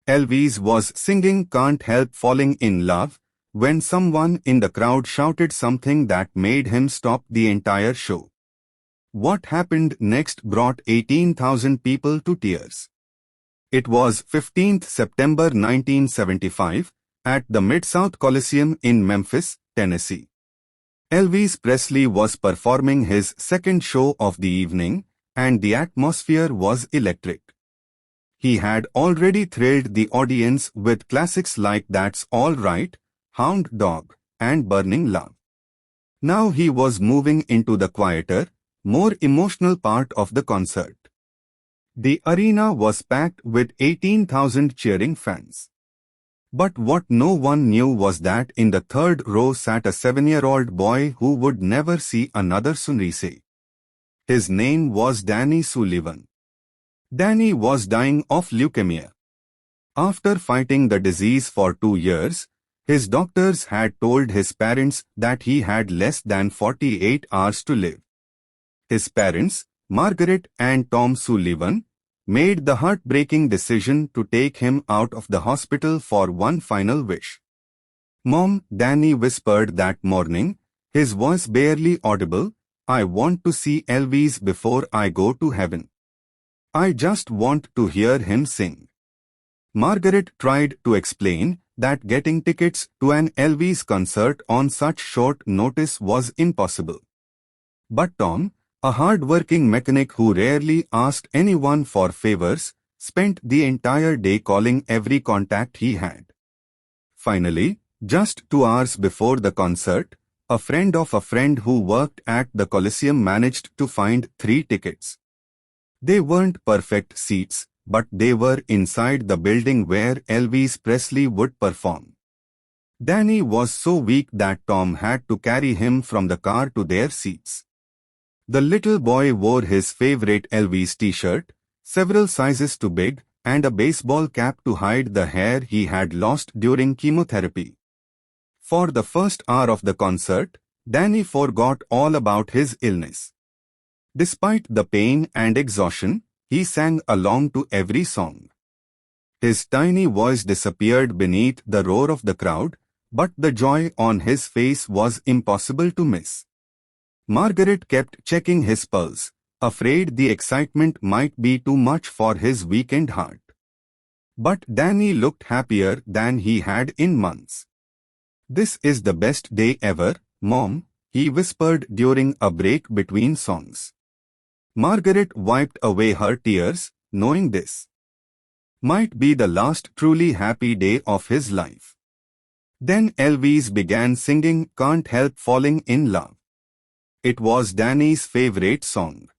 Elvis was singing Can't Help Falling in Love when someone in the crowd shouted something that made him stop the entire show. What happened next brought 18,000 people to tears. It was 15th September 1975 at the Mid-South Coliseum in Memphis, Tennessee. Elvis Presley was performing his second show of the evening, and the atmosphere was electric. He had already thrilled the audience with classics like That's All Right, Hound Dog, and Burning Love. Now he was moving into the quieter, more emotional part of the concert. The arena was packed with 18,000 cheering fans. But what no one knew was that in the third row sat a 7-year-old boy who would never see another sunrise. His name was Danny Sullivan. Danny was dying of leukemia. After fighting the disease for 2 years, his doctors had told his parents that he had less than 48 hours to live. His parents, Margaret and Tom Sullivan, made the heartbreaking decision to take him out of the hospital for one final wish. "Mom," Danny whispered that morning, his voice barely audible, "I want to see Elvis before I go to heaven. I just want to hear him sing." Margaret tried to explain that getting tickets to an Elvis concert on such short notice was impossible. But Tom, a hard-working mechanic who rarely asked anyone for favors, spent the entire day calling every contact he had. Finally, just 2 hours before the concert, a friend of a friend who worked at the Coliseum managed to find 3 tickets. They weren't perfect seats, but they were inside the building where Elvis Presley would perform. Danny was so weak that Tom had to carry him from the car to their seats. The little boy wore his favorite Elvis t-shirt, several sizes too big, and a baseball cap to hide the hair he had lost during chemotherapy. For the first hour of the concert, Danny forgot all about his illness. Despite the pain and exhaustion, he sang along to every song. His tiny voice disappeared beneath the roar of the crowd, but the joy on his face was impossible to miss. Margaret kept checking his pulse, afraid the excitement might be too much for his weakened heart. But Danny looked happier than he had in months. "This is the best day ever, Mom," he whispered during a break between songs. Margaret wiped away her tears, knowing this might be the last truly happy day of his life. Then Elvis began singing Can't Help Falling in Love. It was Danny's favorite song.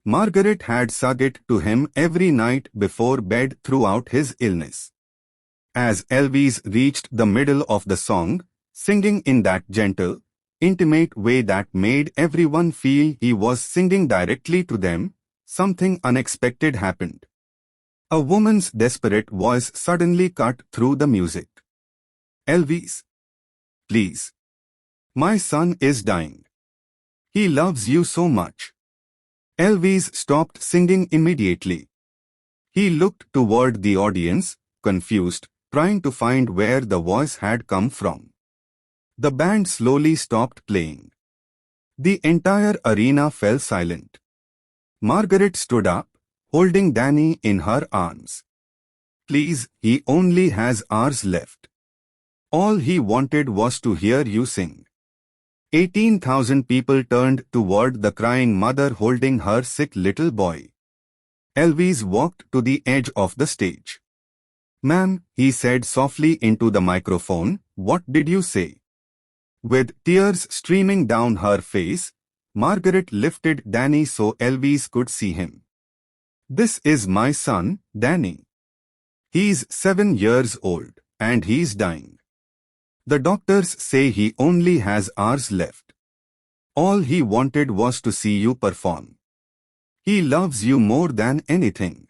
Margaret had sung it to him every night before bed throughout his illness. As Elvis reached the middle of the song, singing in that gentle, intimate way that made everyone feel he was singing directly to them, something unexpected happened. A woman's desperate voice suddenly cut through the music. "Elvis, please. My son is dying. He loves you so much." Elvis stopped singing immediately. He looked toward the audience, confused, trying to find where the voice had come from. The band slowly stopped playing. The entire arena fell silent. Margaret stood up, holding Danny in her arms. "Please, he only has hours left. All he wanted was to hear you sing." 18,000 people turned toward the crying mother holding her sick little boy. Elvis walked to the edge of the stage. "Ma'am," he said softly into the microphone, "what did you say?" With tears streaming down her face, Margaret lifted Danny so Elvis could see him. "This is my son, Danny. He's 7 years old, and he's dying. The doctors say he only has hours left. All he wanted was to see you perform. He loves you more than anything."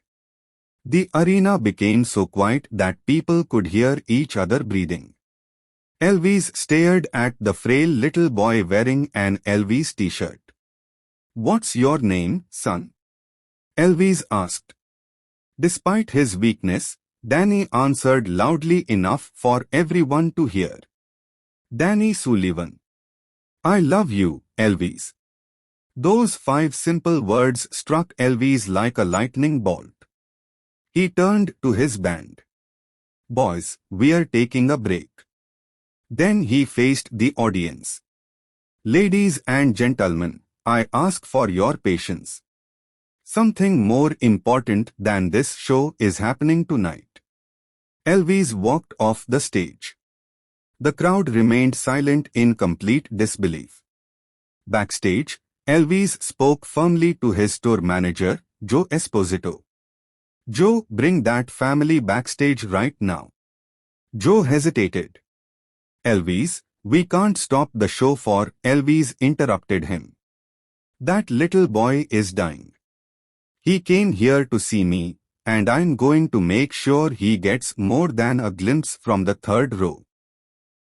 The arena became so quiet that people could hear each other breathing. Elvis stared at the frail little boy wearing an Elvis t-shirt. "What's your name, son?" Elvis asked. Despite his weakness, Danny answered loudly enough for everyone to hear. Danny Sullivan. I love you, Elvis. Those 5 simple words struck Elvis like a lightning bolt. He turned to his band. Boys, we're taking a break. Then he faced the audience. Ladies and gentlemen, I ask for your patience. Something more important than this show is happening tonight. Elvis walked off the stage. The crowd remained silent in complete disbelief. Backstage, Elvis spoke firmly to his tour manager, Joe Esposito. Joe, bring that family backstage right now. Joe hesitated. Elvis, we can't stop the show for Elvis interrupted him. That little boy is dying. He came here to see me, and I'm going to make sure he gets more than a glimpse from the 3rd row.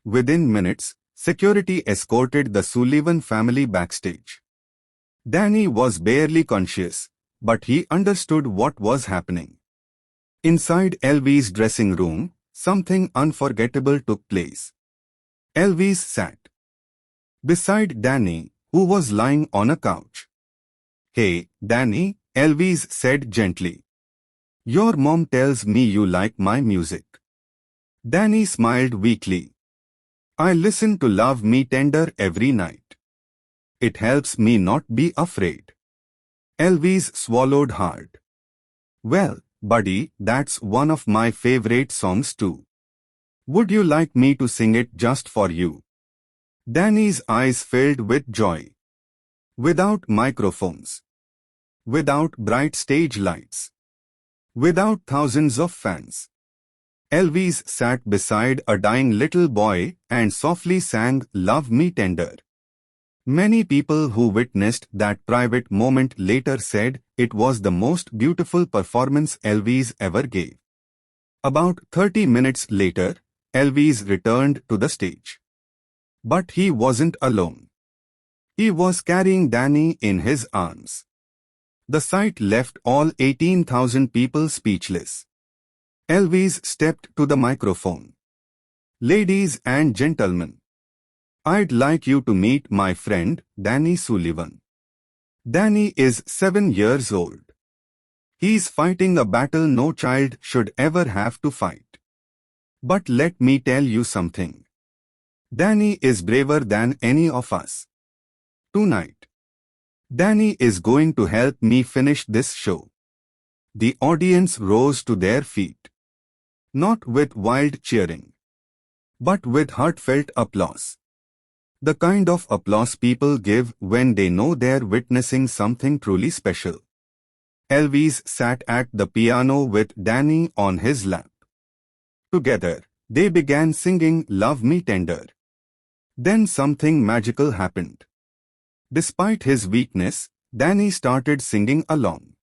Within minutes, security escorted the Sullivan family backstage. Danny was barely conscious, but he understood what was happening. Inside Elvis' dressing room, something unforgettable took place. Elvis sat beside Danny, who was lying on a couch. Hey, Danny, Elvis said gently. Your mom tells me you like my music. Danny smiled weakly. I listen to Love Me Tender every night. It helps me not be afraid. Elvis swallowed hard. Well, buddy, that's one of my favorite songs too. Would you like me to sing it just for you? Danny's eyes filled with joy. Without microphones. Without bright stage lights. Without thousands of fans. Elvis sat beside a dying little boy and softly sang Love Me Tender. Many people who witnessed that private moment later said it was the most beautiful performance Elvis ever gave. About 30 minutes later, Elvis returned to the stage. But he wasn't alone. He was carrying Danny in his arms. The sight left all 18,000 people speechless. Elvis stepped to the microphone. Ladies and gentlemen, I'd like you to meet my friend, Danny Sullivan. Danny is 7 years old. He's fighting a battle no child should ever have to fight. But let me tell you something. Danny is braver than any of us. Tonight, Danny is going to help me finish this show. The audience rose to their feet. Not with wild cheering, but with heartfelt applause. The kind of applause people give when they know they're witnessing something truly special. Elvis sat at the piano with Danny on his lap. Together, they began singing Love Me Tender. Then something magical happened. Despite his weakness, Danny started singing along.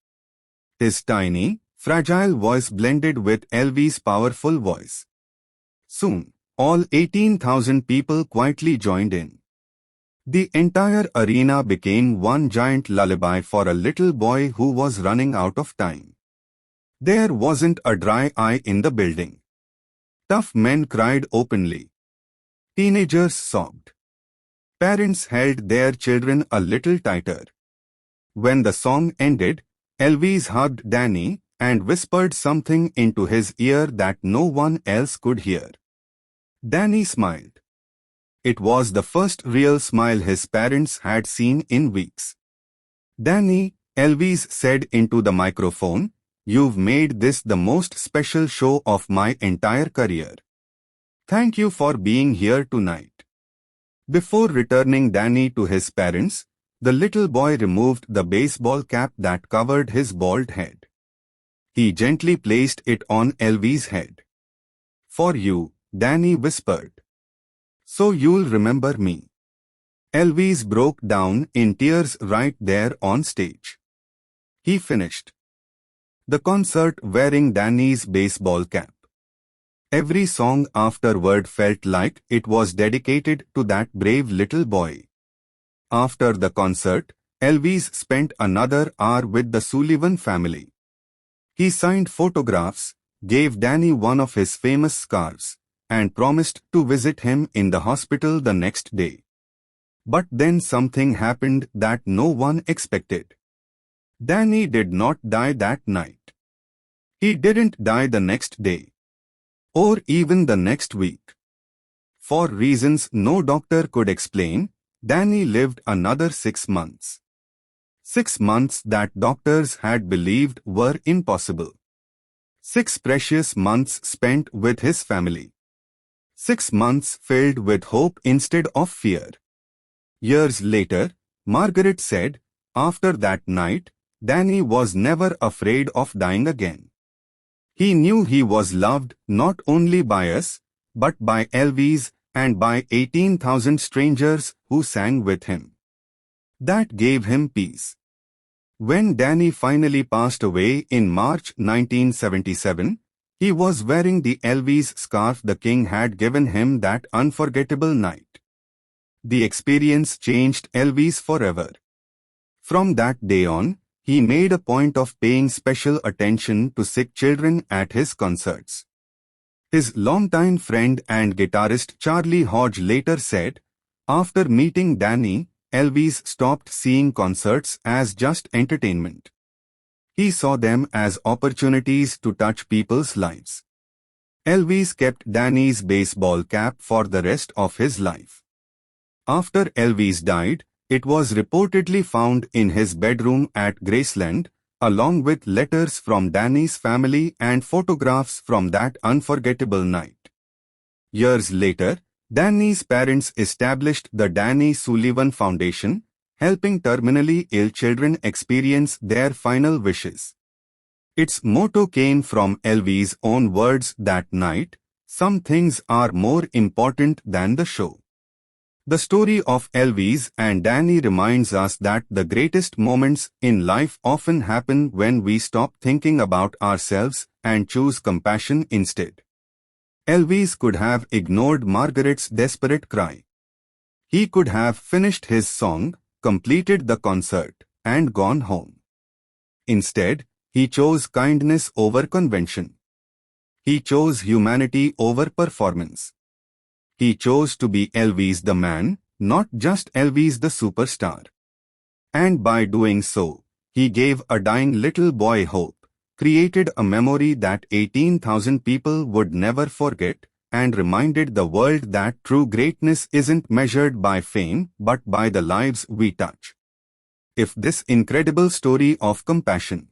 His tiny, fragile voice blended with Elvis' powerful voice. Soon, all 18,000 people quietly joined in. The entire arena became one giant lullaby for a little boy who was running out of time. There wasn't a dry eye in the building. Tough men cried openly. Teenagers sobbed. Parents held their children a little tighter. When the song ended, Elvis hugged Danny and whispered something into his ear that no one else could hear. Danny smiled. It was the first real smile his parents had seen in weeks. Danny, Elvis said into the microphone, you've made this the most special show of my entire career. Thank you for being here tonight. Before returning Danny to his parents, the little boy removed the baseball cap that covered his bald head. He gently placed it on Elvis' head. For you, Danny whispered. So you'll remember me. Elvis broke down in tears right there on stage. He finished the concert wearing Danny's baseball cap. Every song afterward felt like it was dedicated to that brave little boy. After the concert, Elvis spent another hour with the Sullivan family. He signed photographs, gave Danny one of his famous scarves, and promised to visit him in the hospital the next day. But then something happened that no one expected. Danny did not die that night. He didn't die the next day, or even the next week. For reasons no doctor could explain, Danny lived another 6 months. 6 months that doctors had believed were impossible. 6 precious months spent with his family. 6 months filled with hope instead of fear. Years later, Margaret said, after that night, Danny was never afraid of dying again. He knew he was loved not only by us, but by Elvis and by 18,000 strangers who sang with him. That gave him peace. When Danny finally passed away in March 1977, he was wearing the Elvis scarf the king had given him that unforgettable night. The experience changed Elvis forever. From that day on, he made a point of paying special attention to sick children at his concerts. His longtime friend and guitarist Charlie Hodge later said, after meeting Danny, Elvis stopped seeing concerts as just entertainment. He saw them as opportunities to touch people's lives. Elvis kept Danny's baseball cap for the rest of his life. After Elvis died, it was reportedly found in his bedroom at Graceland, along with letters from Danny's family and photographs from that unforgettable night. Years later, Danny's parents established the Danny Sullivan Foundation, helping terminally ill children experience their final wishes. Its motto came from Elvis' own words that night, "Some things are more important than the show." The story of Elvis and Danny reminds us that the greatest moments in life often happen when we stop thinking about ourselves and choose compassion instead. Elvis could have ignored Margaret's desperate cry. He could have finished his song, completed the concert, and gone home. Instead, he chose kindness over convention. He chose humanity over performance. He chose to be Elvis the man, not just Elvis the superstar. And by doing so, he gave a dying little boy hope, created a memory that 18,000 people would never forget, and reminded the world that true greatness isn't measured by fame but by the lives we touch. If this incredible story of compassion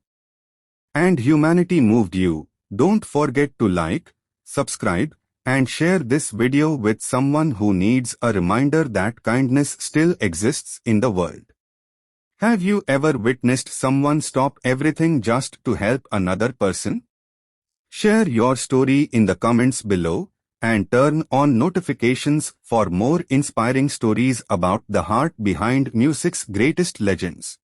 and humanity moved you, don't forget to like, subscribe, and share this video with someone who needs a reminder that kindness still exists in the world. Have you ever witnessed someone stop everything just to help another person? Share your story in the comments below and turn on notifications for more inspiring stories about the heart behind music's greatest legends.